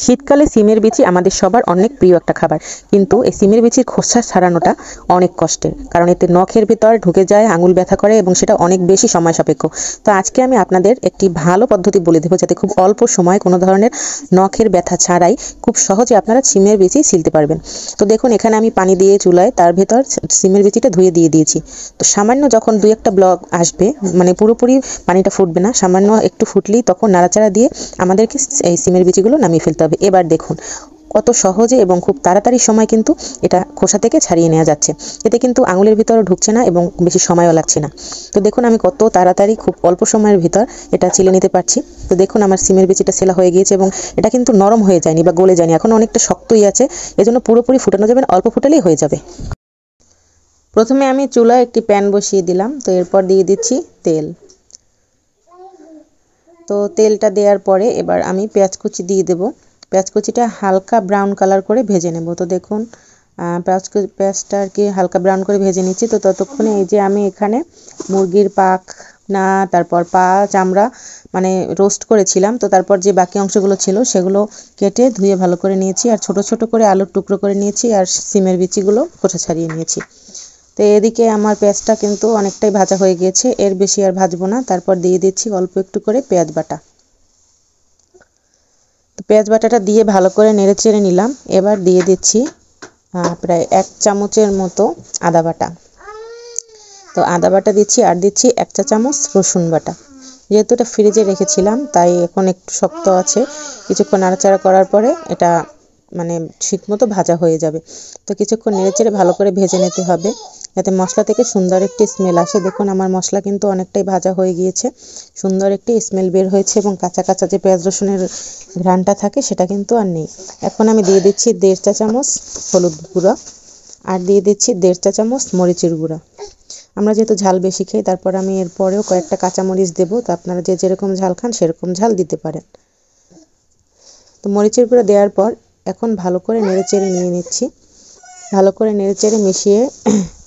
শীতকালে সিমের বিচি আমাদের সবার অনেক প্রিয় একটা খাবার, কিন্তু এই সিমের বিচির খোসা ছাড়ানোটা অনেক কষ্টের, কারণ এতে নখের ভিতর ঢুকে যায়, আঙুল ব্যথা করে এবং সেটা অনেক বেশি সময় সাপেক্ষ। তো আজকে আমি আপনাদের একটি ভালো পদ্ধতি বলে দেবো, যাতে খুব অল্প সময় কোনো ধরনের নখের ব্যথা ছাড়াই খুব সহজে আপনারা সিমের বিচি ছিলতে পারবেন। তো দেখুন, এখানে আমি পানি দিয়ে চুলায় তার ভেতর সিমের বিচিটা ধুয়ে দিয়ে দিয়েছি। তো সামান্য যখন দুই একটা ব্লক আসবে, মানে পুরোপুরি পানিটা ফুটবে না, সামান্য একটু ফুটলেই তখন নাড়াচাড়া দিয়ে আমাদেরকে এই সিমের বিচিগুলো নামিয়ে ফেলতে হবে। এবার দেখুন কত সহজে এবং খুব তাড়াতাড়ি সময় কিন্তু এটা খোসা থেকে ছাড়িয়ে নেওয়া যাচ্ছে। এতে কিন্তু আঙুলের ভিতরও ঢুকছে না এবং বেশি সময়ও লাগছে না। তো দেখুন আমি কত তাড়াতাড়ি খুব অল্প সময়ের ভিতর এটা ছিলে নিতে পারছি। তো দেখুন আমার সিমের বিচিটা সেলা হয়ে গিয়েছে এবং এটা কিন্তু নরম হয়ে যায়নি বা গলে যায়নি, এখন অনেকটা শক্তই আছে। এজন্য পুরোপুরি ফুটানো যাবে না, অল্প ফুটালেই হয়ে যাবে। প্রথমে আমি চুলায় একটি প্যান বসিয়ে দিলাম। তো এরপর দিয়ে দিচ্ছি তেল। তো তেলটা দেওয়ার পরে এবার আমি পেঁয়াজ কুচি দিয়ে দেব। পেঁয়াজ কুচিটা হালকা ব্রাউন কালার করে ভেজে নেব। তো দেখুন পেঁয়াজটা আর কি হালকা ব্রাউন করে ভেজে নিচ্ছি। তো ততক্ষণে এই যে আমি এখানে মুরগির পাখ না, তারপর পা, চামড়া মানে রোস্ট করেছিলাম। তো তারপর যে বাকি অংশগুলো ছিল সেগুলো কেটে ধুয়ে ভালো করে নিয়েছি, আর ছোট ছোট করে আলুর টুকরো করে নিয়েছি, আর সিমের বিচিগুলো খোসা ছাড়িয়ে নিয়েছি। তো এদিকে আমার পেঁয়াজটা কিন্তু অনেকটাই ভাজা হয়ে গিয়েছে, এর বেশি আর ভাজবো না। তারপর দিয়ে দিচ্ছি অল্প একটু করে পেঁয়াজ বাটা। তো পেঁয়াজ বাটাটা দিয়ে ভালো করে নেড়ে চেড়ে নিলাম। এবার দিয়ে দিচ্ছি প্রায় 1 চামচের মতো আদা বাটা। তো আদা বাটা দিচ্ছি, আর দিচ্ছি 1 চা চামচ রসুন বাটা। যেহেতু এটা ফ্রিজে রেখেছিলাম তাই এখন একটু শক্ত আছে, কিছুক্ষণ নাড়াচাড়া করার পরে এটা মানে ঠিকমতো ভাজা হয়ে যাবে। তো কিছুক্ষণ নেড়েচেড়ে ভালো করে ভেজে নিতে হবে, যাতে মশলা থেকে সুন্দর একটি স্মেল আসে। দেখুন আমার মশলা কিন্তু অনেকটাই ভাজা হয়ে গিয়েছে, সুন্দর একটি স্মেল বের হয়েছে এবং কাঁচা কাঁচা যে পেঁয়াজ রসুনের ঘ্রাণটা থাকে সেটা কিন্তু আর নেই। এখন আমি দিয়ে দিচ্ছি 1.5 চা চামচ হলুদ গুঁড়া, আর দিয়ে দিচ্ছি 1.5 চা চামচ মরিচের গুঁড়া। আমরা যেহেতু ঝাল বেশি খাই, তারপর আমি এরপরেও কয়েকটা কাঁচামরিচ দেবো। তো আপনারা যে যেরকম ঝাল খান সেরকম ঝাল দিতে পারেন। তো মরিচের গুঁড়া দেওয়ার পর এখন ভালো করে নেড়েচেড়ে নিয়ে নিচ্ছি। ভালো করে নেড়েচেড়ে মিশিয়ে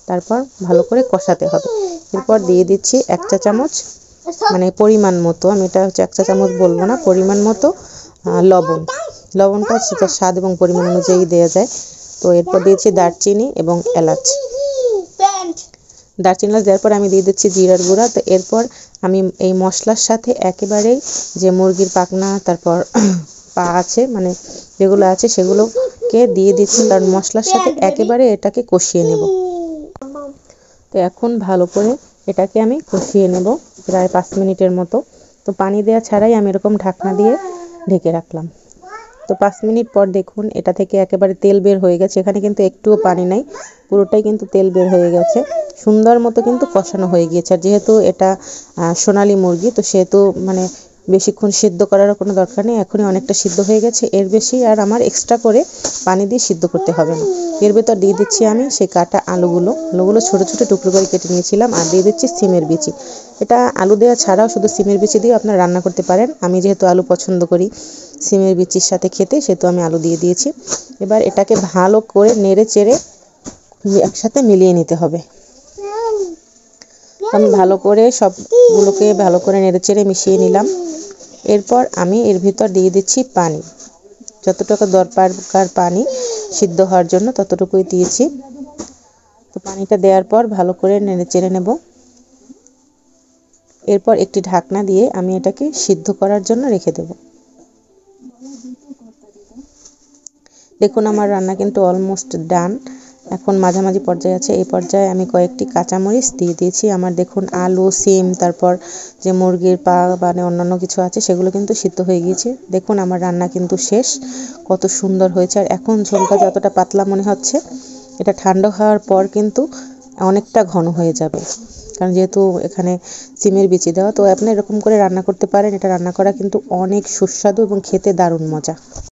তারপর ভালো করে কষাতে হবে। এরপর দিয়ে দিচ্ছি 1 চা চামচ মানে পরিমাণ মতো, আমি এটা হচ্ছে 1 চা চামচ বলবো না, পরিমাণ মতো লবণ। লবণটা সেটা স্বাদ এবং পরিমাণ অনুযায়ী দেওয়া যায়। তো এরপর দিয়েছি দারচিনি এবং এলাচ। দারচিনি এলাচ দেওয়ার পর আমি দিয়ে দিচ্ছি জিরার গুঁড়া। তো এরপর আমি এই মশলার সাথে একেবারেই যে মুরগির পাখনা, তারপর পা আছে মানে যেগুলো আছে সেগুলোকে দিয়ে দিচ্ছি, কারণ মশলার সাথে একেবারে এটাকে কষিয়ে নেব। তো এখন ভালো করে এটাকে আমি কষিয়ে নেব প্রায় 5 মিনিটের মতো। তো পানি দেওয়া ছাড়াই আমি এরকম ঢাকনা দিয়ে ঢেকে রাখলাম। তো 5 মিনিট পর দেখুন এটা থেকে একেবারে তেল বের হয়ে গেছে, এখানে কিন্তু একটুও পানি নাই, পুরোটাই কিন্তু তেল বের হয়ে গেছে। সুন্দর মতো কিন্তু কষানো হয়ে গিয়েছে। আর যেহেতু এটা সোনালী মুরগি, তো সেহেতু মানে বেশিক্ষণ সিদ্ধ করার কোনো দরকার নেই, এখনই অনেকটা সিদ্ধ হয়ে গেছে। এর বেশি আর আমার এক্সট্রা করে পানি দিয়ে সিদ্ধ করতে হবে না। এর ভেতর দিয়ে দিচ্ছি আমি সেই কাটা আলুগুলো ছোট ছোট টুকরো করে কেটে নিয়েছিলাম, আর দিয়ে দিচ্ছি সিমের বিচি। এটা আলু দেওয়া ছাড়াও শুধু সিমের বিচি দিয়ে আপনারা রান্না করতে পারেন। আমি যেহেতু আলু পছন্দ করি সিমের বিচির সাথে খেতে, সেহেতু আমি আলু দিয়ে দিয়েছি। এবার এটাকে ভালো করে নেড়ে চেড়ে একসাথে মিলিয়ে নিতে হবে। আমি ভালো করে সবগুলোকে ভালো করে নেড়ে চেড়ে মিশিয়ে নিলাম। এরপর আমি এর ভিতর দিয়ে দিচ্ছি পানি, যতটুকু দরকার পানি সিদ্ধ হওয়ার জন্য ততটুকুই দিয়েছি। তো পানিটা দেওয়ার পর ভালো করে নেড়ে চেড়ে নেব। এরপর একটি ঢাকনা দিয়ে আমি এটাকে সিদ্ধ করার জন্য রেখে দেব। দেখুন আমার রান্না কিন্তু অলমোস্ট ডান, এখন মাঝামাঝি পর্যায়ে আছে। এই পর্যায়ে আমি কয়েকটি কাঁচামরিচ দিয়ে দিয়েছি। আমার দেখুন আলু, সিম, তারপর যে মুরগির পা মানে অন্যান্য কিছু আছে সেগুলো কিন্তু সিদ্ধ হয়ে গিয়েছে। দেখুন আমার রান্না কিন্তু শেষ, কত সুন্দর হয়েছে। আর এখন ঝোলটা যতটা পাতলা মনে হচ্ছে, এটা ঠান্ডা হওয়ার পর কিন্তু অনেকটা ঘন হয়ে যাবে, কারণ যেহেতু এখানে সিমের বিচি দেওয়া। তো আপনি এরকম করে রান্না করতে পারেন, এটা রান্না করা কিন্তু অনেক সুস্বাদু এবং খেতে দারুণ মজা।